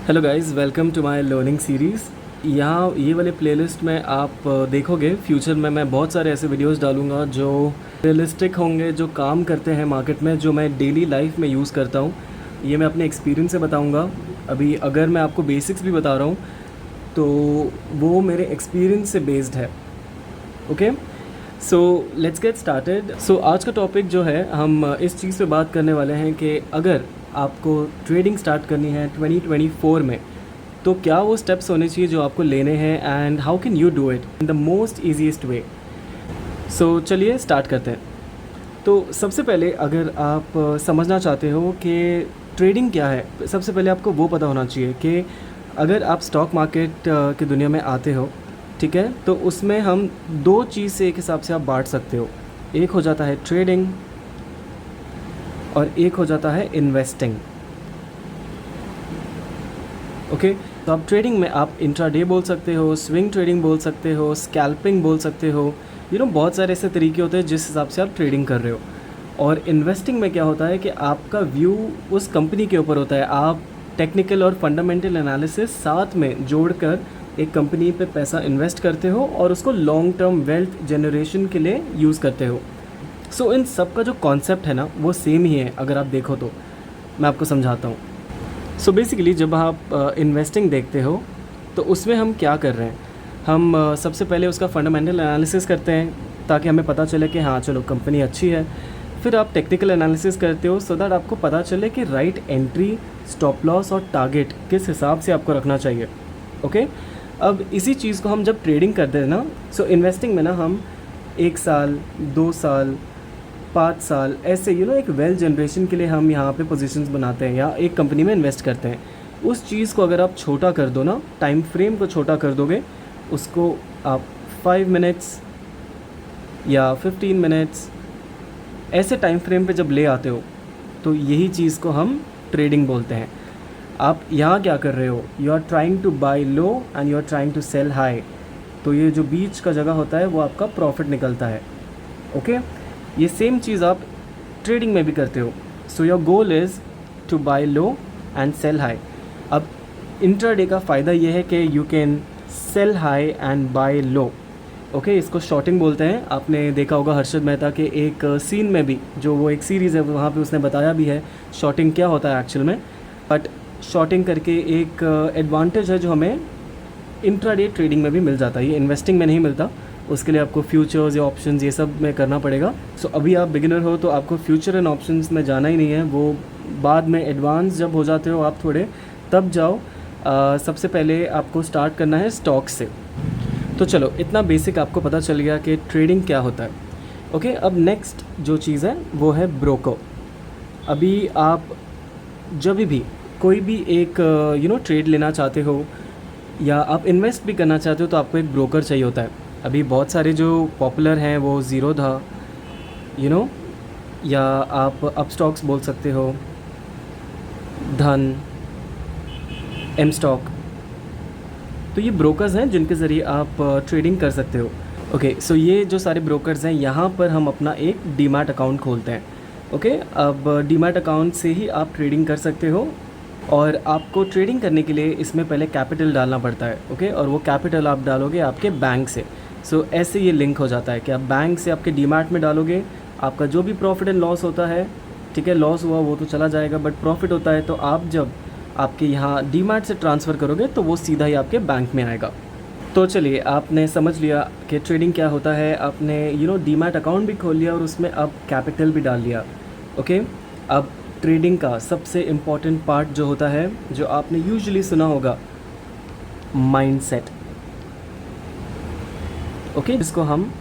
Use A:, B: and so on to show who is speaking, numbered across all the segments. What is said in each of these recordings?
A: Hello guys, welcome to my learning series. यहाँ ये वाले प्लेलिस्ट में आप देखोगे फ्यूचर में मैं बहुत सारे ऐसे वीडियोस डालूँगा जो रियलिस्टिक होंगे, जो काम करते हैं मार्केट में, जो मैं डेली लाइफ में यूज़ करता हूँ। ये मैं अपने एक्सपीरियंस से बताऊँगा। अभी अगर मैं आपको बेसिक्स भी बता रहा हूँ तो वो मेरे एक्सपीरियंस से बेस्ड है। Okay, so let's get started. So आज का टॉपिक जो है, हम इस चीज़ पे बात करने वाले हैं कि अगर आपको ट्रेडिंग स्टार्ट करनी है 2024 में तो क्या वो स्टेप्स होने चाहिए जो आपको लेने हैं, and how can you do it in the most easiest way. So चलिए स्टार्ट करते हैं। तो सबसे पहले अगर आप समझना चाहते हो कि ट्रेडिंग क्या है, सबसे पहले आपको वो पता होना चाहिए कि अगर आप स्टॉक मार्केट की दुनिया में आते हो, ठीक है, तो उसमें हम दो चीज़ से एक हिसाब से आप बांट सकते हो। एक हो जाता है ट्रेडिंग और एक हो जाता है इन्वेस्टिंग। ओके, तो आप ट्रेडिंग में आप इंट्राडे बोल सकते हो, स्विंग ट्रेडिंग बोल सकते हो, स्कैल्पिंग बोल सकते हो। बहुत सारे ऐसे तरीके होते हैं जिस हिसाब से आप ट्रेडिंग कर रहे हो। और इन्वेस्टिंग में क्या होता है कि आपका व्यू उस कंपनी के ऊपर होता है। आप टेक्निकल और फंडामेंटल एनालिसिस साथ में जोड़कर एक कंपनी पे पैसा इन्वेस्ट करते हो और उसको लॉन्ग टर्म वेल्थ जनरेशन के लिए यूज़ करते हो। सो इन सब का जो कॉन्सेप्ट है ना, वो सेम ही है। अगर आप देखो तो मैं आपको समझाता हूँ। सो बेसिकली जब आप इन्वेस्टिंग देखते हो तो उसमें हम क्या कर रहे हैं, हम सबसे पहले उसका फंडामेंटल एनालिसिस करते हैं ताकि हमें पता चले कि हाँ चलो कंपनी अच्छी है। फिर आप टेक्निकल एनालिसिस करते हो सो दैट आपको पता चले कि राइट एंट्री, स्टॉप लॉस और टारगेट किस हिसाब से आपको रखना चाहिए। ओके, अब इसी चीज़ को हम जब ट्रेडिंग करते हैं ना, सो इन्वेस्टिंग में ना हम 1 साल, 2 साल, 5 साल ऐसे एक वेल्थ जनरेशन के लिए हम यहाँ पे पोजीशंस बनाते हैं या एक कंपनी में इन्वेस्ट करते हैं। उस चीज़ को अगर आप छोटा कर दो ना, टाइम फ्रेम को छोटा कर दोगे, उसको आप 5 मिनट्स या 15 मिनट्स ऐसे टाइम फ्रेम पे जब ले आते हो तो यही चीज़ को हम ट्रेडिंग बोलते हैं। आप यहाँ क्या कर रहे हो, you are trying to buy low and you are trying to sell high. तो ये जो बीच का जगह होता है वो आपका प्रॉफिट निकलता है। ओके, ये सेम चीज़ आप ट्रेडिंग में भी करते हो। So your goal is to buy low and sell high. अब इंट्राडे का फ़ायदा ये है कि you can sell high and buy low. Okay, इसको शॉर्टिंग बोलते हैं। आपने देखा होगा हर्षद मेहता के एक सीन में भी, जो वो एक सीरीज़ है वहाँ पे उसने बताया भी है शॉर्टिंग क्या होता है एक्चुअल में। बट शॉर्टिंग करके एक एडवांटेज है जो हमें इंट्राडे ट्रेडिंग में भी मिल जाता है, ये इन्वेस्टिंग में नहीं मिलता। उसके लिए आपको फ्यूचर्स या ऑप्शंस ये सब में करना पड़ेगा। सो अभी आप बिगिनर हो तो आपको फ्यूचर एंड ऑप्शंस में जाना ही नहीं है, वो बाद में एडवांस जब हो जाते हो आप थोड़े, तब जाओ। सबसे पहले आपको स्टार्ट करना है स्टॉक से। तो चलो, इतना बेसिक आपको पता चल गया कि ट्रेडिंग क्या होता है। ओके, अब नेक्स्ट जो चीज़ है वो है ब्रोकर। अभी आप जब भी कोई भी एक ट्रेड लेना चाहते हो या आप इन्वेस्ट भी करना चाहते हो तो आपको एक ब्रोकर चाहिए होता है। अभी बहुत सारे जो पॉपुलर हैं वो ज़ीरोधा, या आप अपस्टॉक्स बोल सकते हो, धन, एम स्टॉक। तो ये ब्रोकर्स हैं जिनके ज़रिए आप ट्रेडिंग कर सकते हो। ओके, सो ये जो सारे ब्रोकर्स हैं, यहाँ पर हम अपना एक डीमैट अकाउंट खोलते हैं। ओके, अब डीमैट अकाउंट से ही आप ट्रेडिंग कर सकते हो और आपको ट्रेडिंग करने के लिए इसमें पहले कैपिटल डालना पड़ता है। ओके, और वो कैपिटल आप डालोगे आपके बैंक से। सो ऐसे ये लिंक हो जाता है कि आप बैंक से आपके डीमैट में डालोगे, आपका जो भी प्रॉफिट एंड लॉस होता है, ठीक है, लॉस हुआ वो तो चला जाएगा, बट प्रॉफिट होता है तो आप जब आपके यहाँ डीमैट से ट्रांसफ़र करोगे तो वो सीधा ही आपके बैंक में आएगा। तो चलिए, आपने समझ लिया कि ट्रेडिंग क्या होता है, आपने डीमैट अकाउंट भी खोल लिया और उसमें अब कैपिटल भी डाल लिया। ओके, अब ट्रेडिंग का सबसे इम्पॉर्टेंट पार्ट जो होता है, जो आपने यूजुअली सुना होगा, माइंडसेट। ओके, इसको हम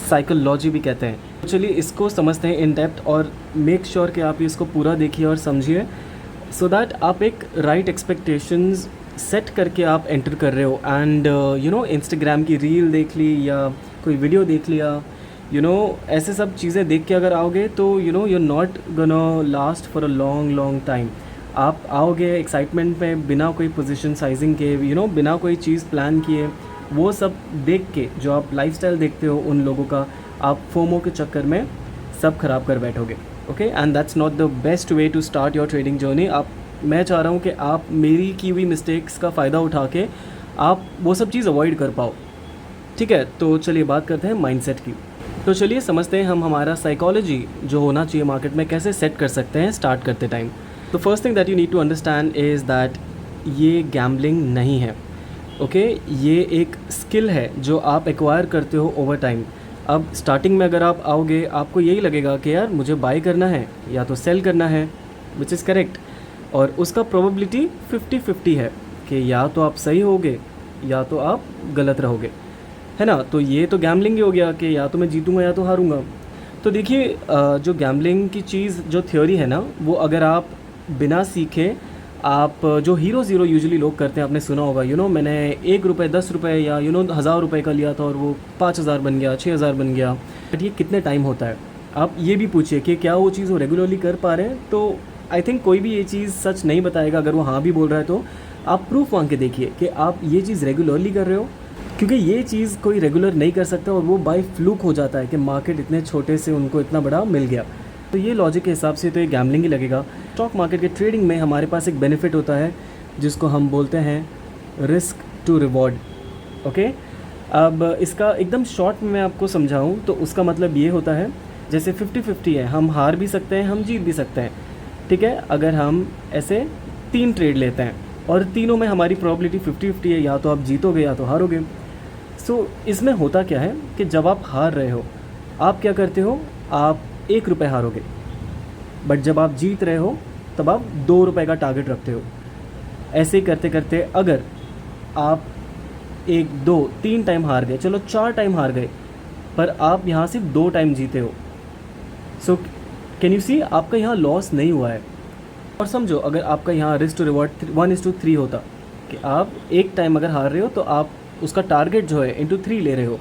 A: साइकोलॉजी भी कहते हैं। तो चलिए इसको समझते हैं इन डेप्थ और मेक श्योर कि आप इसको पूरा देखिए और समझिए, सो दैट आप एक राइट एक्सपेक्टेशंस सेट करके आप एंटर कर रहे हो। एंड इंस्टाग्राम की रील देख ली या कोई वीडियो देख लिया, ऐसे सब चीज़ें देख के अगर आओगे तो you're not gonna last for a long time. आप आओगे एक्साइटमेंट में बिना कोई पोजीशन साइजिंग के, बिना कोई चीज़ प्लान किए, वो सब देख के जो आप लाइफस्टाइल देखते हो उन लोगों का, आप फोमो के चक्कर में सब खराब कर बैठोगे। Okay, and that's not the best way to start your trading journey. आप मैं चाह रहा हूँ कि आप मेरी की हुई मिस्टेक्स का फ़ायदा उठा के आप वो सब चीज़ अवॉइड कर पाओ। ठीक है, तो चलिए बात करते हैं माइंडसेट की। तो चलिए समझते हैं हम हमारा साइकोलॉजी जो होना चाहिए मार्केट में कैसे सेट कर सकते हैं स्टार्ट करते टाइम। तो first thing that you need to understand is that ये गैम्बलिंग नहीं है। ओके, ये एक स्किल है जो आप एक्वायर करते हो ओवर टाइम। अब स्टार्टिंग में अगर आप आओगे आपको यही लगेगा कि यार मुझे बाय करना है या तो सेल करना है, विच इज़ करेक्ट, और उसका प्रोबेबिलिटी 50-50 है कि या तो आप सही होगे या तो आप गलत रहोगे, है ना। तो ये तो गैम्बलिंग ही हो गया कि या तो मैं जीतूंगा या तो हारूंगा। तो देखिए जो गैम्बलिंग की चीज़ जो थ्योरी है ना, वो अगर आप बिना सीखे आप जो हीरो ज़ीरो यूजुअली लोग करते हैं, आपने सुना होगा मैंने 1 रुपये 10 रुपये या 1000 रुपये का लिया था और वो 5000 बन गया, 6000 बन गया। बट ये कितने टाइम होता है? आप ये भी पूछिए कि क्या वो चीज़ वो रेगुलरली कर पा रहे हैं। तो आई थिंक कोई भी ये चीज़ सच नहीं बताएगा। अगर वो हाँ भी बोल रहा है तो आप प्रूफ मांग के देखिए कि आप ये चीज़ रेगुलरली कर रहे हो, क्योंकि ये चीज़ कोई रेगुलर नहीं कर सकता और वो बाय फ्लूक हो जाता है कि मार्केट इतने छोटे से उनको इतना बड़ा मिल गया। तो ये लॉजिक के हिसाब से तो ये गैम्बलिंग ही लगेगा। स्टॉक मार्केट के ट्रेडिंग में हमारे पास एक बेनिफिट होता है जिसको हम बोलते हैं रिस्क टू रिवॉर्ड। ओके, अब इसका एकदम शॉर्ट में मैं आपको समझाऊं तो उसका मतलब ये होता है जैसे 50-50 है, हम हार भी सकते हैं, हम जीत भी सकते हैं। ठीक है, अगर हम ऐसे 3 ट्रेड लेते हैं और तीनों में हमारी प्रोबेबिलिटी 50-50 है, या तो आप जीतोगे या तो हारोगे। सो इसमें होता क्या है कि जब आप हार रहे हो आप क्या करते हो, आप 1 रुपये हारोगे, बट जब आप जीत रहे हो तब आप 2 रुपये का टारगेट रखते हो। ऐसे ही करते करते अगर आप 1, 2, 3 टाइम हार गए, चलो 4 टाइम हार गए, पर आप यहाँ सिर्फ 2 टाइम जीते हो। सो कैन यू सी, आपका यहाँ लॉस नहीं हुआ है। और समझो अगर आपका यहाँ रिस्क टू रिवॉर्ड 1:3 होता कि आप 1 टाइम अगर हार रहे हो तो आप उसका टारगेट जो है इंटू 3 ले रहे हो,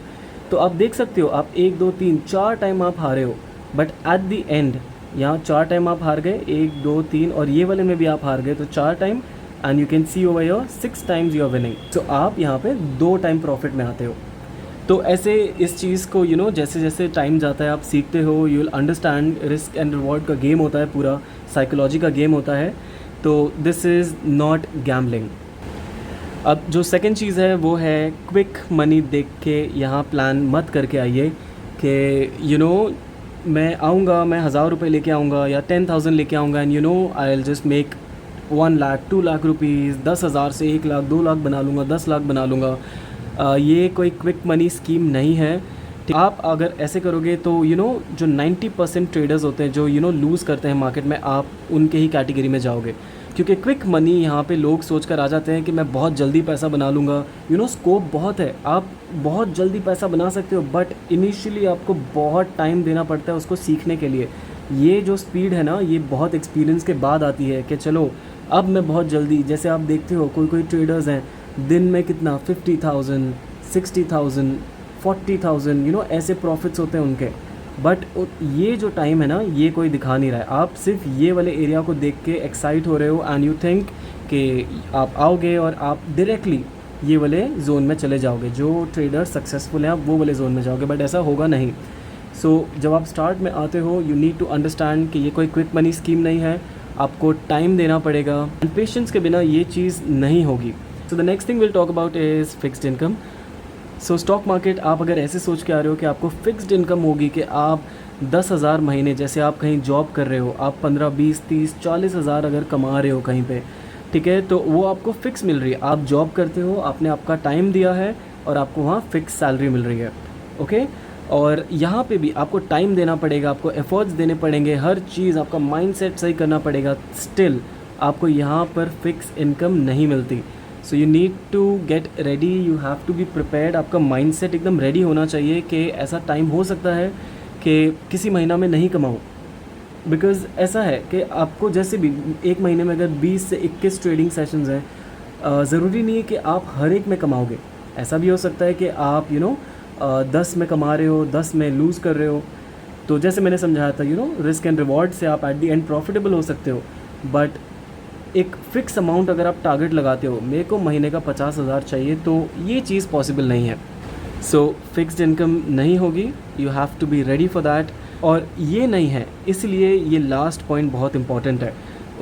A: तो आप देख सकते हो आप 1, 2, 3, 4 टाइम आप हारे हो, बट एट द एंड यहाँ 4 टाइम आप हार गए, 1, 2, 3, और ये वाले में भी आप हार गए, तो 4 time, and you can see over your 6 times you are winning. तो आप यहाँ पे 2 टाइम प्रॉफिट में आते हो। तो ऐसे इस चीज़ को जैसे जैसे टाइम जाता है आप सीखते हो, you will understand. Risk and reward का गेम होता है, पूरा साइकोलॉजी का गेम होता है। तो दिस इज़ नॉट गैम्बलिंग। अब जो सेकंड चीज़ है वो है क्विक मनी देख के यहाँ प्लान मत करके आइए कि मैं आऊँगा, मैं 1000 रुपये लेके आऊँगा या 10,000 लेके आऊँगा, and I will just make 1 lakh 2 lakh rupees, 10,000 से 1 लाख 2 लाख बना लूँगा, 10 लाख बना लूँगा। ये कोई क्विक मनी स्कीम नहीं है। आप अगर ऐसे करोगे तो जो 90% ट्रेडर्स होते हैं जो लूज़ करते हैं मार्केट में, आप उनके ही कैटेगरी में जाओगे। क्योंकि क्विक मनी यहाँ पे लोग सोच कर आ जाते हैं कि मैं बहुत जल्दी पैसा बना लूँगा। स्कोप बहुत है, आप बहुत जल्दी पैसा बना सकते हो, बट इनिशियली आपको बहुत टाइम देना पड़ता है उसको सीखने के लिए। ये जो स्पीड है ना, ये बहुत एक्सपीरियंस के बाद आती है कि चलो अब मैं बहुत जल्दी, जैसे आप देखते हो कोई ट्रेडर्स हैं दिन में कितना 50,000, 60,000, 40,000 ऐसे प्रॉफिट्स होते हैं उनके। बट ये जो टाइम है ना, ये कोई दिखा नहीं रहा है। आप सिर्फ ये वाले एरिया को देख के एक्साइट हो रहे हो, एंड यू थिंक कि आप आओगे और आप डायरेक्टली ये वाले जोन में चले जाओगे, जो ट्रेडर सक्सेसफुल हैं आप वो वाले जोन में जाओगे, बट ऐसा होगा नहीं। सो जब आप स्टार्ट में आते हो यू नीड टू अंडरस्टैंड कि ये कोई क्विक मनी स्कीम नहीं है, आपको टाइम देना पड़ेगा, एंड पेशेंस के बिना ये चीज़ नहीं होगी। So the next thing will talk about is fixed income. So stock market आप अगर ऐसे सोच के आ रहे हो कि आपको फिक्स्ड इनकम होगी कि आप 10,000 महीने, जैसे आप कहीं जॉब कर रहे हो, आप 15, 20, 30, 40 हज़ार अगर कमा रहे हो कहीं पे, ठीक है, तो वो आपको फ़िक्स मिल रही है। आप जॉब करते हो, आपने आपका टाइम दिया है और आपको वहाँ फ़िक्स सैलरी मिल रही है। ओके, और यहाँ पे भी आपको टाइम देना पड़ेगा, आपको एफर्ट्स देने पड़ेंगे, हर चीज़ आपका माइंडसेट सही करना पड़ेगा, स्टिल आपको यहाँ पर फिक्स इनकम नहीं मिलती। So you need to get ready, you have to be prepared. आपका माइंडसेट एकदम रेडी होना चाहिए कि ऐसा टाइम हो सकता है कि किसी महीना में नहीं कमाऊँ, बिकॉज़ ऐसा है कि आपको जैसे भी एक महीने में अगर 20 से 21 ट्रेडिंग सेशंस हैं, ज़रूरी नहीं है कि आप हर एक में कमाओगे। ऐसा भी हो सकता है कि आप 10 में कमा रहे हो, 10 में लूज़ कर रहे हो। तो जैसे मैंने समझाया था रिस्क एंड रिवॉर्ड से आप एट दी एंड प्रॉफिटेबल हो सकते हो, बट एक फ़िक्स अमाउंट अगर आप टारगेट लगाते हो, मेरे को महीने का 50,000 चाहिए, तो ये चीज़ पॉसिबल नहीं है। सो फिक्स्ड इनकम नहीं होगी, you have to be ready for that. और ये नहीं है, इसलिए ये लास्ट पॉइंट बहुत इंपॉर्टेंट है।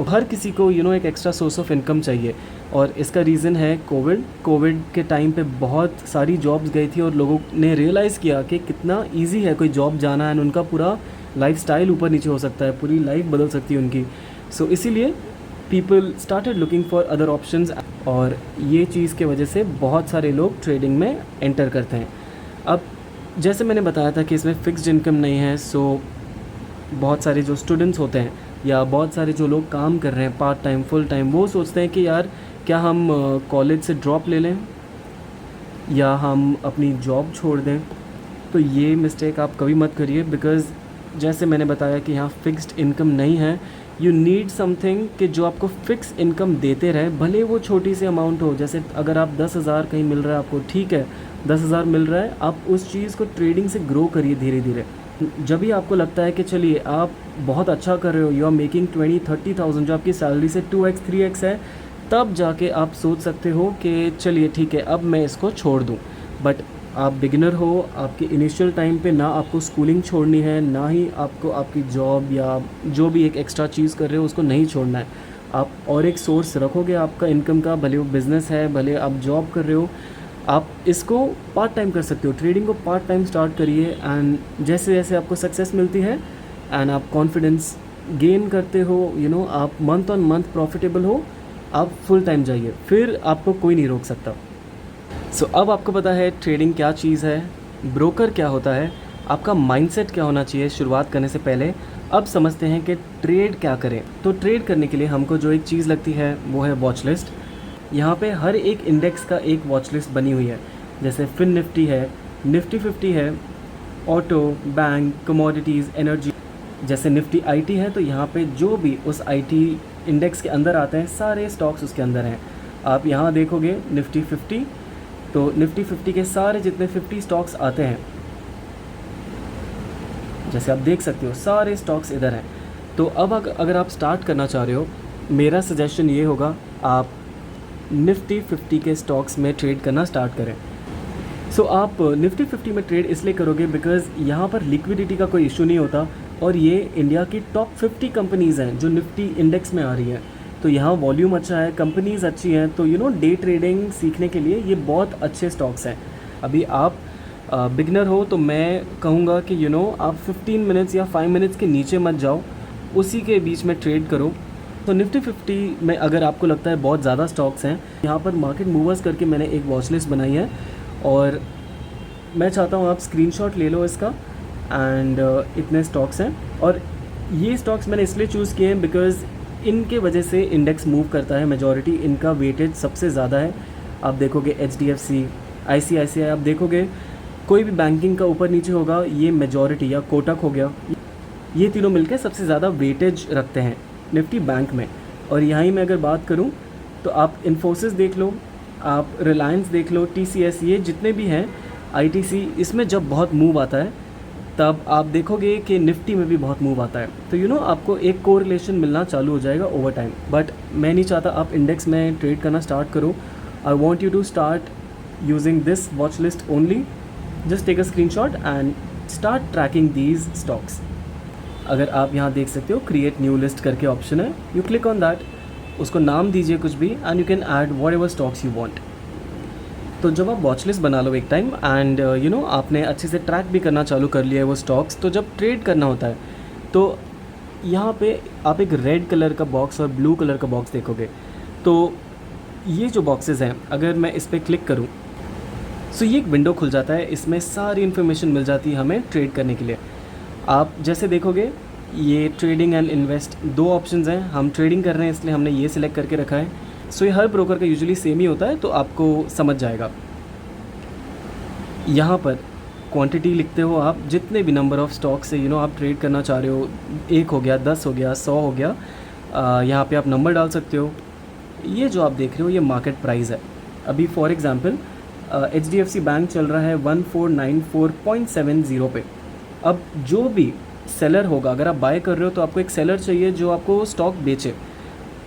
A: हर किसी को एक एक्स्ट्रा सोर्स ऑफ इनकम चाहिए, और इसका रीज़न है कोविड के टाइम पे बहुत सारी जॉब्स गई थी और लोगों ने रियलाइज़ किया कि कितना इजी है कोई जॉब जाना, एंड उनका पूरा लाइफस्टाइल ऊपर नीचे हो सकता है, पूरी लाइफ बदल सकती है उनकी। सो इसीलिए people started looking for other options, और ये चीज़ के वजह से बहुत सारे लोग ट्रेडिंग में एंटर करते हैं। अब जैसे मैंने बताया था कि इसमें फ़िक्स्ड इनकम नहीं है, सो बहुत सारे जो स्टूडेंट्स होते हैं या बहुत सारे जो लोग काम कर रहे हैं पार्ट टाइम फुल टाइम, वो सोचते हैं कि यार क्या हम कॉलेज से ड्रॉप ले लें या हम अपनी जॉब छोड़ दें। तो ये मिस्टेक आप कभी मत करिए, बिकॉज़ जैसे मैंने बताया कि यहाँ फ़िक्स्ड इनकम नहीं है। यू नीड समथिंग कि जो आपको फ़िक्स इनकम देते रहे, भले वो छोटी सी अमाउंट हो। जैसे अगर आप 10,000 कहीं मिल रहा है आपको, ठीक है 10,000 मिल रहा है, आप उस चीज़ को ट्रेडिंग से ग्रो करिए धीरे धीरे। जब भी आपको लगता है कि चलिए आप बहुत अच्छा कर रहे हो, यू आर मेकिंग 20-30,000 जो आपकी सैलरी से 2x 3x है, तब जाके आप सोच सकते हो कि चलिए ठीक है अब मैं इसको छोड़ दूँ। बट आप बिगिनर हो, आपके इनिशियल टाइम पे ना आपको स्कूलिंग छोड़नी है, ना ही आपको आपकी जॉब या जो भी एक एक्स्ट्रा चीज़ कर रहे हो उसको नहीं छोड़ना है। आप और एक सोर्स रखोगे आपका इनकम का, भले वो बिज़नेस है, भले आप जॉब कर रहे हो, आप इसको पार्ट टाइम कर सकते हो। ट्रेडिंग को पार्ट टाइम स्टार्ट करिए, एंड जैसे जैसे आपको सक्सेस मिलती है एंड आप कॉन्फिडेंस गेन करते हो, आप मंथ ऑन मंथ प्रॉफिटेबल हो, आप फुल टाइम जाइए, फिर आपको कोई नहीं रोक सकता। सो अब आपको पता है ट्रेडिंग क्या चीज़ है, ब्रोकर क्या होता है, आपका माइंडसेट क्या होना चाहिए शुरुआत करने से पहले। अब समझते हैं कि ट्रेड क्या करें। तो ट्रेड करने के लिए हमको जो एक चीज़ लगती है वो है वॉच लिस्ट। यहाँ पे हर एक इंडेक्स का एक वॉच लिस्ट बनी हुई है। जैसे फिन निफ्टी है, निफ्टी 50 है, ऑटो, बैंक, कमोडिटीज़, एनर्जी। जैसे निफ्टी आईटी है तो यहाँ पे जो भी उस आईटी इंडेक्स के अंदर आते हैं सारे स्टॉक्स उसके अंदर हैं। आप यहाँ देखोगे निफ्टी 50, तो निफ्टी 50 के सारे जितने 50 स्टॉक्स आते हैं, जैसे आप देख सकते हो सारे स्टॉक्स इधर हैं। तो अब अगर आप स्टार्ट करना चाह रहे हो, मेरा सजेशन ये होगा आप निफ्टी 50 के स्टॉक्स में ट्रेड करना स्टार्ट करें। सो आप निफ्टी 50 में ट्रेड इसलिए करोगे बिकॉज़ यहाँ पर लिक्विडिटी का कोई इशू नहीं होता, और ये इंडिया की टॉप 50 कंपनीज़ हैं जो निफ्टी इंडेक्स में आ रही हैं। तो यहाँ वॉल्यूम अच्छा है, कंपनीज़ अच्छी हैं, तो डे ट्रेडिंग सीखने के लिए ये बहुत अच्छे स्टॉक्स हैं। अभी आप बिगनर हो तो मैं कहूँगा कि आप 15 मिनट्स या 5 मिनट्स के नीचे मत जाओ, उसी के बीच में ट्रेड करो। तो निफ्टी 50 में अगर आपको लगता है बहुत ज़्यादा स्टॉक्स हैं, यहाँ पर मार्केट मूवर्स करके मैंने एक वॉच लिस्ट बनाई है, और मैं चाहता हूँ आप स्क्रीनशॉट ले लो इसका, एंड इतने स्टॉक्स हैं। और ये स्टॉक्स मैंने इसलिए चूज़ किए हैं बिकॉज़ इनके वजह से इंडेक्स मूव करता है, मेजॉरिटी इनका वेटेज सबसे ज़्यादा है। आप देखोगे HDFC, ICICI, आप देखोगे कोई भी बैंकिंग का ऊपर नीचे होगा, ये मेजॉरिटी, या कोटक हो गया, ये तीनों मिलकर सबसे ज़्यादा वेटेज रखते हैं निफ्टी बैंक में। और यहाँ मैं अगर बात करूँ तो आप इन्फोसिस देख लो, आप रिलायंस देख लो, TCS, ये जितने भी हैं, ITC, इसमें जब बहुत मूव आता है तब आप देखोगे कि निफ्टी में भी बहुत मूव आता है। तो आपको एक कोरिलेशन मिलना चालू हो जाएगा ओवर टाइम। बट मैं नहीं चाहता आप इंडेक्स में ट्रेड करना स्टार्ट करो। I want you to start using this watch list only. Just take a screenshot and start tracking these stocks. अगर आप यहाँ देख सकते हो क्रिएट न्यू लिस्ट करके ऑप्शन है, यू क्लिक ऑन दैट, उसको नाम दीजिए कुछ भी, and you can add whatever stocks you want. तो जब आप वॉच लिस्ट बना लो एक टाइम, एंड आपने अच्छे से ट्रैक भी करना चालू कर लिया है वो स्टॉक्स, तो जब ट्रेड करना होता है तो यहाँ पे आप एक रेड कलर का बॉक्स और ब्लू कलर का बॉक्स देखोगे। तो ये जो बॉक्सेस हैं, अगर मैं इस पर क्लिक करूँ सो ये एक विंडो खुल जाता है, इसमें सारी इन्फॉर्मेशन मिल जाती है हमें ट्रेड करने के लिए। आप जैसे देखोगे ये ट्रेडिंग एंड इन्वेस्ट दो ऑप्शंस हैं, हम ट्रेडिंग कर रहे हैं इसलिए हमने ये सिलेक्ट करके रखा है। सो ये हर ब्रोकर का यूजुअली सेम ही होता है, तो आपको समझ जाएगा। यहाँ पर क्वांटिटी लिखते हो आप, जितने भी नंबर ऑफ़ स्टॉक से आप ट्रेड करना चाह रहे हो, 1 हो गया, 10 हो गया, 100 हो गया, यहाँ पे आप नंबर डाल सकते हो। ये जो आप देख रहे हो ये मार्केट प्राइस है। अभी फॉर एग्ज़ाम्पल HDFC बैंक चल रहा है 1494.70 पे। अब जो भी सेलर होगा, अगर आप बाय कर रहे हो तो आपको एक सेलर चाहिए जो आपको स्टॉक बेचे।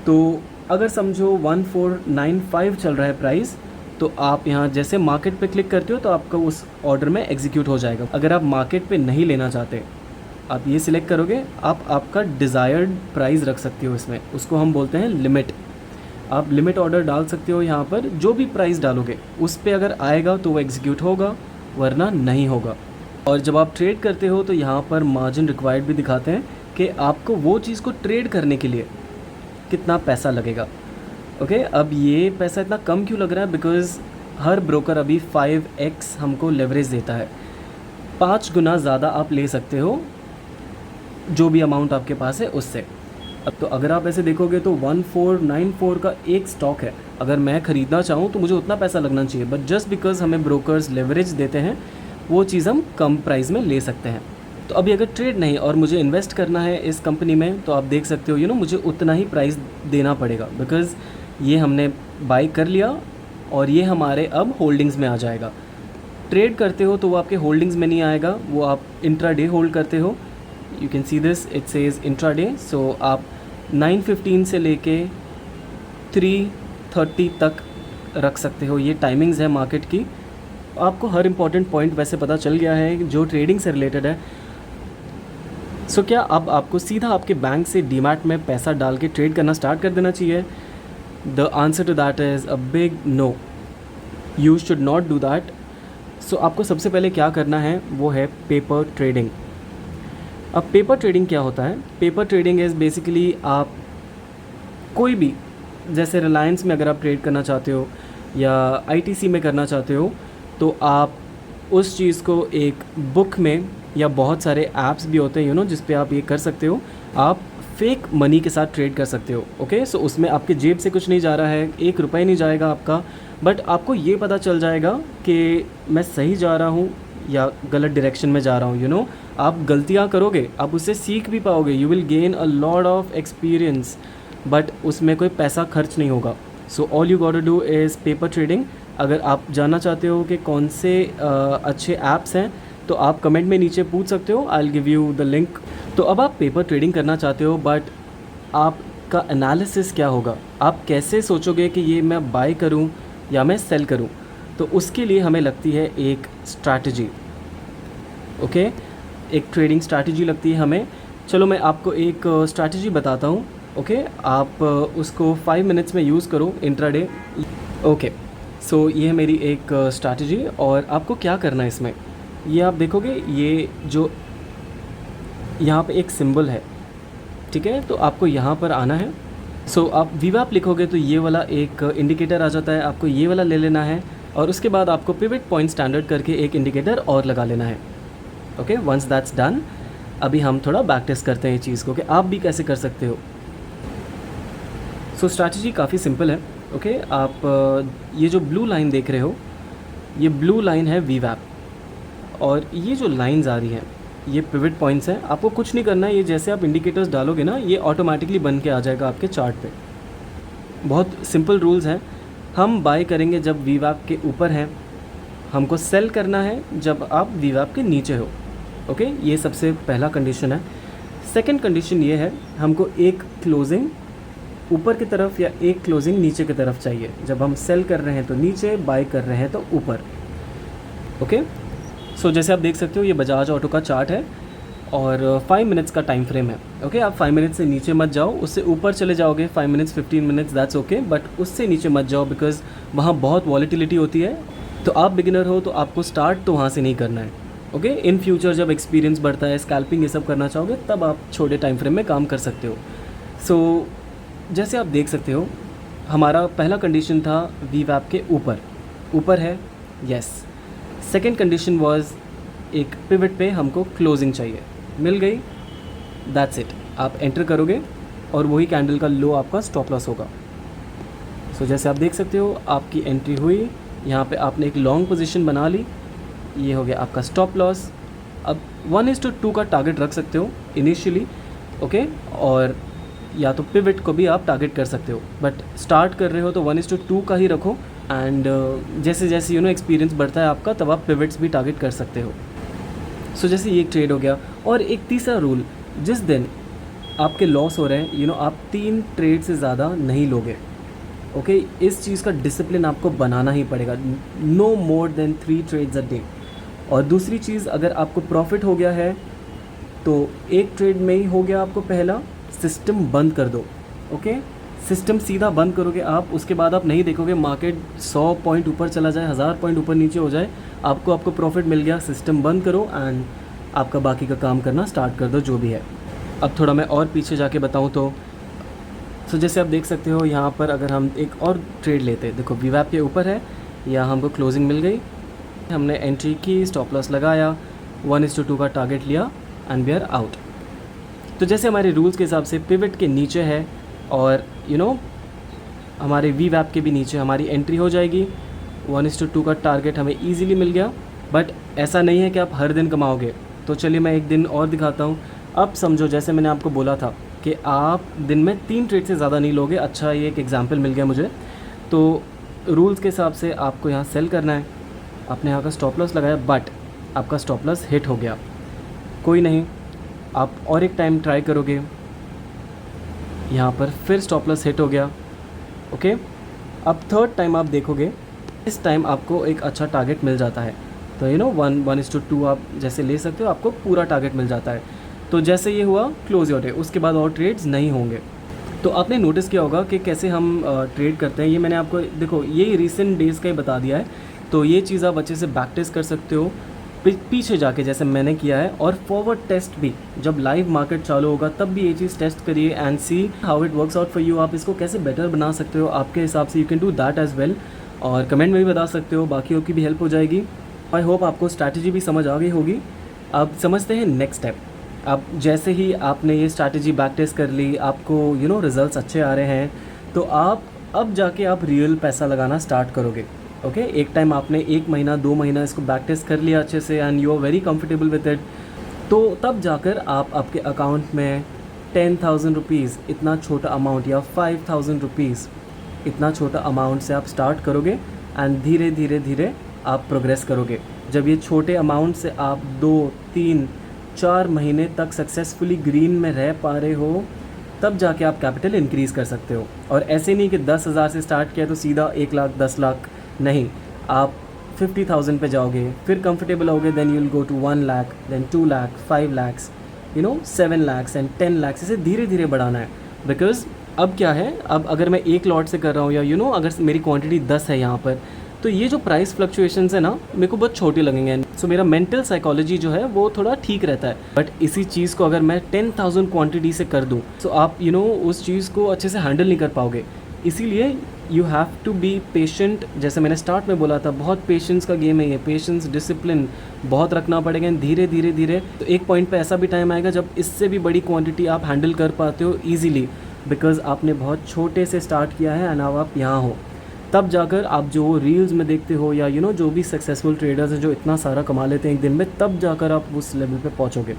A: तो अगर समझो 1495 चल रहा है प्राइस, तो आप यहाँ जैसे मार्केट पे क्लिक करते हो तो आपका उस ऑर्डर में एग्जीक्यूट हो जाएगा। अगर आप मार्केट पे नहीं लेना चाहते आप ये सिलेक्ट करोगे, आप आपका डिज़ायर्ड प्राइस रख सकते हो इसमें, उसको हम बोलते हैं लिमिट। आप लिमिट ऑर्डर डाल सकते हो यहाँ पर, जो भी प्राइस डालोगे उस पे अगर आएगा तो वो एग्जीक्यूट होगा, वरना नहीं होगा। और जब आप ट्रेड करते हो तो यहाँ पर मार्जिन रिक्वायर्ड भी दिखाते हैं कि आपको वो चीज़ को ट्रेड करने के लिए कितना पैसा लगेगा। ओके, अब ये पैसा इतना कम क्यों लग रहा है? बिकॉज़ हर ब्रोकर अभी 5x हमको लेवरेज देता है, 5 गुना ज़्यादा आप ले सकते हो जो भी अमाउंट आपके पास है उससे। अब तो अगर आप ऐसे देखोगे तो 1494 का एक स्टॉक है, अगर मैं ख़रीदना चाहूँ तो मुझे उतना पैसा लगना चाहिए, बट जस्ट बिकॉज़ हमें ब्रोकर्स लेवरेज देते हैं वो चीज़ हम कम प्राइस में ले सकते हैं। तो अभी अगर ट्रेड नहीं और मुझे इन्वेस्ट करना है इस कंपनी में, तो आप देख सकते हो मुझे उतना ही प्राइस देना पड़ेगा, बिकॉज़ ये हमने बाई कर लिया और ये हमारे अब होल्डिंग्स में आ जाएगा। ट्रेड करते हो तो वो आपके होल्डिंग्स में नहीं आएगा, वो आप इंट्राडे होल्ड करते हो। You can see this, it says intraday. So आप 9:15 से लेके 3:30 तक रख सकते हो, ये टाइमिंग्स है मार्केट की। आपको हर इम्पॉर्टेंट पॉइंट वैसे पता चल गया है जो ट्रेडिंग से रिलेटेड है। सो क्या अब आपको सीधा आपके बैंक से डीमैट में पैसा डाल के ट्रेड करना स्टार्ट कर देना चाहिए? The answer to that is a big no, you should not do that. So आपको सबसे पहले क्या करना है वो है पेपर ट्रेडिंग। अब पेपर ट्रेडिंग क्या होता है? पेपर ट्रेडिंग इज़ बेसिकली आप कोई भी, जैसे रिलायंस में अगर आप ट्रेड करना चाहते हो या आईटीसी में करना चाहते हो, तो आप उस चीज़ को एक बुक में, या बहुत सारे ऐप्स भी होते हैं जिस पे आप ये कर सकते हो, आप फेक मनी के साथ ट्रेड कर सकते हो। ओके, सो उसमें आपके जेब से कुछ नहीं जा रहा है, 1 रुपये नहीं जाएगा आपका, बट आपको ये पता चल जाएगा कि मैं सही जा रहा हूँ या गलत डायरेक्शन में जा रहा हूँ। आप गलतियाँ करोगे, आप उससे सीख भी पाओगे, you will gain a lot of experience, but उसमें कोई पैसा खर्च नहीं होगा। So all you got to do is paper trading. अगर आप जानना चाहते हो कि कौन से अच्छे ऐप्स हैं तो आप कमेंट में नीचे पूछ सकते हो, I will give you the link. तो अब आप पेपर ट्रेडिंग करना चाहते हो, बट आपका एनालिसिस क्या होगा? आप कैसे सोचोगे कि ये मैं बाय करूं या मैं सेल करूं? तो उसके लिए हमें लगती है एक स्ट्रैटेजी। ओके, एक ट्रेडिंग स्ट्रैटेजी लगती है हमें। चलो मैं आपको एक स्ट्रैटेजी बताता हूं। ओके, आप उसको 5 मिनट्स में यूज़ करो इंट्राडे। ओके, सो ये है मेरी एक स्ट्रैटेजी, और आपको क्या करना है इसमें, ये आप देखोगे, ये जो यहाँ पे एक सिंबल है, ठीक है, तो आपको यहाँ पर आना है। सो आप वीवैप लिखोगे तो ये वाला एक इंडिकेटर आ जाता है, आपको ये वाला ले लेना है, और उसके बाद आपको पिवट पॉइंट स्टैंडर्ड करके एक इंडिकेटर और लगा लेना है। ओके, वंस दैट्स डन, अभी हम थोड़ा बैक टेस्ट करते हैं ये चीज़ को कि आप भी कैसे कर सकते हो। सो स्ट्रैटेजी काफ़ी सिंपल है। ओके, आप ये जो ब्लू लाइन देख रहे हो, ये ब्लू लाइन है वीवैप, और ये जो लाइंस आ रही हैं ये पिवट पॉइंट्स हैं। आपको कुछ नहीं करना है, ये जैसे आप इंडिकेटर्स डालोगे ना, ये ऑटोमेटिकली बन के आ जाएगा आपके चार्ट पे। बहुत सिंपल रूल्स हैं। हम बाय करेंगे जब वीवैप के ऊपर हैं, हमको सेल करना है जब आप वीवैप के नीचे हो। ओके, ये सबसे पहला कंडीशन है। सेकंड कंडीशन ये है, हमको एक क्लोजिंग ऊपर की तरफ या एक क्लोजिंग नीचे की तरफ चाहिए। जब हम सेल कर रहे हैं तो नीचे, बाय कर रहे हैं तो ऊपर। ओके, सो जैसे आप देख सकते हो ये बजाज ऑटो का चार्ट है और 5 मिनट्स का टाइम फ्रेम है। ओके, आप 5 मिनट्स से नीचे मत जाओ, उससे ऊपर चले जाओगे 5 minutes 15 minutes that's okay, but उससे नीचे मत जाओ बिकॉज वहाँ बहुत वॉलीटिलिटी होती है। तो आप बिगिनर हो तो आपको स्टार्ट तो वहाँ से नहीं करना है। ओके, इन फ्यूचर जब एक्सपीरियंस बढ़ता है, स्कैल्पिंग ये सब करना चाहोगे, तब आप छोटे टाइम फ्रेम में काम कर सकते हो। सो जैसे आप देख सकते हो, हमारा पहला कंडीशन था वीवैप के ऊपर है, यस। सेकेंड कंडीशन वाज एक पिवट पे हमको क्लोजिंग चाहिए, मिल गई, दैट्स इट। आप एंटर करोगे और वही कैंडल का लो आपका स्टॉप लॉस होगा। सो जैसे आप देख सकते हो, आपकी एंट्री हुई, यहाँ पे आपने एक लॉन्ग पोजीशन बना ली, ये हो गया आपका स्टॉप लॉस। अब 1:2 का टारगेट रख सकते हो इनिशियली, ओके, और या तो पिवट को भी आप टारगेट कर सकते हो, बट स्टार्ट कर रहे हो तो 1:2 का ही रखो। एंड जैसे जैसे एक्सपीरियंस बढ़ता है आपका, तब आप पिवट्स भी टारगेट कर सकते हो। सो जैसे ये एक ट्रेड हो गया। और एक तीसरा रूल, जिस दिन आपके लॉस हो रहे हैं, आप 3 ट्रेड से ज़्यादा नहीं लोगे। ओके, इस चीज़ का डिसिप्लिन आपको बनाना ही पड़ेगा, no more than 3 trades a day. और दूसरी चीज़, अगर आपको प्रॉफिट हो गया है तो एक ट्रेड में ही हो गया आपको पहला, सिस्टम बंद कर दो। ओके, सिस्टम सीधा बंद करोगे आप, उसके बाद आप नहीं देखोगे मार्केट 100 पॉइंट ऊपर चला जाए, 1000 पॉइंट ऊपर नीचे हो जाए, आपको प्रॉफिट मिल गया। सिस्टम बंद करो एंड आपका बाकी का काम करना स्टार्ट कर दो जो भी है। अब थोड़ा मैं और पीछे जाके बताऊँ तो जैसे आप देख सकते हो यहाँ पर अगर हम एक और ट्रेड लेते हैं, देखो वीवैप के ऊपर है, या हमको क्लोजिंग मिल गई, हमने एंट्री की, स्टॉप लॉस लगाया, 1:2 का टारगेट लिया एंड वी आर आउट। तो जैसे हमारे रूल्स के हिसाब से पिवट के नीचे है और हमारे वीवैप के भी नीचे हमारी एंट्री हो जाएगी, 1:2 का टारगेट हमें ईजिली मिल गया। बट ऐसा नहीं है कि आप हर दिन कमाओगे, तो चलिए मैं एक दिन और दिखाता हूँ। अब समझो जैसे मैंने आपको बोला था कि आप दिन में 3 ट्रेड से ज़्यादा नहीं लोगे। अच्छा, ये एक एग्जांपल मिल गया मुझे। तो रूल्स के हिसाब से आपको यहाँ सेल करना है, आपने यहाँ का स्टॉप लॉस लगाया बट आपका स्टॉप लॉस हिट हो गया, कोई नहीं, आप और एक टाइम ट्राई करोगे, यहाँ पर फिर स्टॉप लॉस हिट हो गया। ओके, अब थर्ड टाइम आप देखोगे, इस टाइम आपको एक अच्छा टारगेट मिल जाता है। तो 1:2 आप जैसे ले सकते हो, आपको पूरा टारगेट मिल जाता है। तो जैसे ये हुआ क्लोज योर डे, उसके बाद और ट्रेड्स नहीं होंगे। तो आपने नोटिस किया होगा कि कैसे हम ट्रेड करते हैं। ये मैंने आपको देखो ये रिसेंट डेज़ का ही बता दिया है, तो ये चीज़ आप अच्छे से बैक टेस्ट कर सकते हो पीछे जाके जैसे मैंने किया है, और फॉरवर्ड टेस्ट भी जब लाइव मार्केट चालू होगा तब भी ये चीज़ टेस्ट करिए and see how it works out for you. आप इसको कैसे बेटर बना सकते हो आपके हिसाब से, you can do that as well, और कमेंट में भी बता सकते हो, बाकियों की भी हेल्प हो जाएगी। आई होप आपको स्ट्रैटेजी भी समझ आ गई होगी। अब समझते हैं नेक्स्ट स्टेप। अब जैसे ही आपने ये स्ट्रैटेजी बैक टेस्ट कर ली, आपको रिजल्ट्स अच्छे आ रहे हैं, तो आप अब जाके आप रियल पैसा लगाना स्टार्ट करोगे। ओके, एक टाइम आपने 1 महीना 2 महीना इसको बैक टेस्ट कर लिया अच्छे से and you are very comfortable with it, तो तब जाकर आप आपके अकाउंट में 10,000 रुपीज़ इतना छोटा अमाउंट, या 5,000 रुपीज़ इतना छोटा अमाउंट से आप स्टार्ट करोगे एंड धीरे धीरे धीरे आप प्रोग्रेस करोगे। जब ये छोटे अमाउंट से आप 2, 3, 4 महीने तक सक्सेसफुली ग्रीन में रह पा रहे हो, तब जाके आप कैपिटल इंक्रीज़ कर सकते हो। और ऐसे नहीं कि 10,000 से स्टार्ट किया तो सीधा 1 लाख 10 लाख, नहीं, आप 50,000 पे जाओगे, फिर कंफर्टेबल होगे, then you will go to 1 lakh, then 2 lakh, 5 lakhs, 7 lakhs and 10 lakhs, इसे धीरे धीरे बढ़ाना है। बिकॉज अब क्या है, अब अगर मैं एक लॉट से कर रहा हूँ, या अगर मेरी क्वांटिटी 10 है यहाँ पर, तो ये जो प्राइस फ्लक्चुएशंस है ना, मेरे को बहुत छोटे लगेंगे। सो मेरा मेंटल साइकोलॉजी जो है वो थोड़ा ठीक रहता है। बट इसी चीज़ को अगर मैं 10,000 क्वांटिटी से कर दूँ, तो आप उस चीज़ को अच्छे से हैंडल नहीं कर पाओगे। इसीलिए you have to be patient. जैसे मैंने स्टार्ट में बोला था, बहुत पेशेंस का गेम है ये, पेशेंस, डिसिप्लिन बहुत रखना पड़ेगा। धीरे धीरे धीरे तो एक पॉइंट पे ऐसा भी टाइम आएगा जब इससे भी बड़ी क्वांटिटी आप हैंडल कर पाते हो ईजिली, बिकॉज आपने बहुत छोटे से स्टार्ट किया है एंड अब आप यहाँ हो। तब जाकर आप जो रील्स में देखते हो, या जो भी सक्सेसफुल ट्रेडर्स हैं जो इतना सारा कमा लेते हैं एक दिन में, तब जाकर आप उस लेवल पे पहुँचोगे।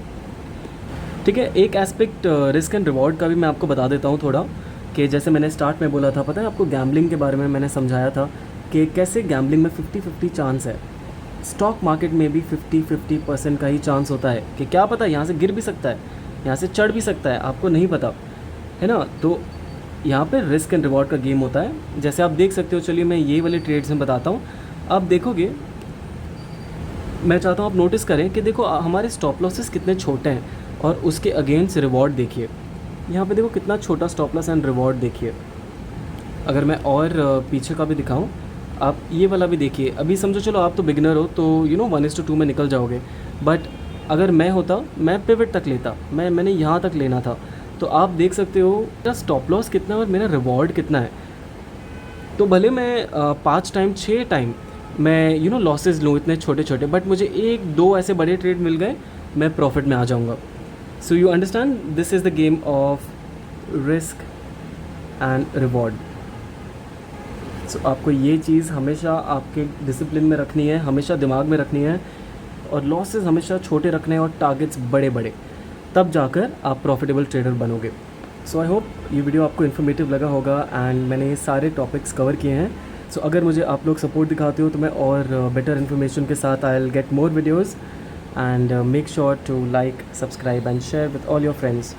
A: ठीक है, एक एस्पेक्ट रिस्क एंड रिवॉर्ड का भी मैं आपको बता देता हूँ थोड़ा, कि जैसे मैंने स्टार्ट में बोला था, पता है आपको गैम्बलिंग के बारे में मैंने समझाया था कि कैसे गैम्बलिंग में 50-50 चांस है। स्टॉक मार्केट में भी 50-50% का ही चांस होता है कि क्या पता यहाँ से गिर भी सकता है, यहाँ से चढ़ भी सकता है, आपको नहीं पता है ना। तो यहाँ पे रिस्क एंड रिवॉर्ड का गेम होता है, जैसे आप देख सकते हो। चलिए मैं ये वाले ट्रेड्स में बताता हूँ, आप देखोगे। मैं चाहता हूँ आप नोटिस करें कि देखो हमारे स्टॉप लॉसेस कितने छोटे हैं, और उसके अगेंस्ट रिवॉर्ड देखिए। यहाँ पे देखो कितना छोटा स्टॉप लॉस एंड रिवॉर्ड देखिए। अगर मैं और पीछे का भी दिखाऊं, आप ये वाला भी देखिए। अभी समझो चलो आप तो बिगिनर हो, तो 1:2 में निकल जाओगे, बट अगर मैं होता, मैं पिवट तक लेता, मैंने यहाँ तक लेना था। तो आप देख सकते हो मेरा स्टॉप लॉस कितना है और मेरा रिवॉर्ड कितना है। तो भले मैं 5 टाइम 6 टाइम मैं लॉसेस लूँ इतने छोटे छोटे, बट मुझे 1-2 ऐसे बड़े ट्रेड मिल गए, मैं प्रॉफिट में आ जाऊँगा। So you understand, this is the game of risk and reward. So आपको ये चीज़ हमेशा आपके डिसिप्लिन में रखनी है, हमेशा दिमाग में रखनी है, और लॉसेस हमेशा छोटे रखने हैं और टारगेट्स बड़े बड़े, तब जाकर आप प्रॉफिटेबल ट्रेडर बनोगे। सो आई होप ये वीडियो आपको इन्फॉर्मेटिव लगा होगा एंड मैंने ये सारे टॉपिक्स कवर किए हैं। सो अगर मुझे आप लोग सपोर्ट दिखाते हो तो मैं और बेटर इन्फॉर्मेशन के साथ I will get more videos, and make sure to like, subscribe and share with all your friends.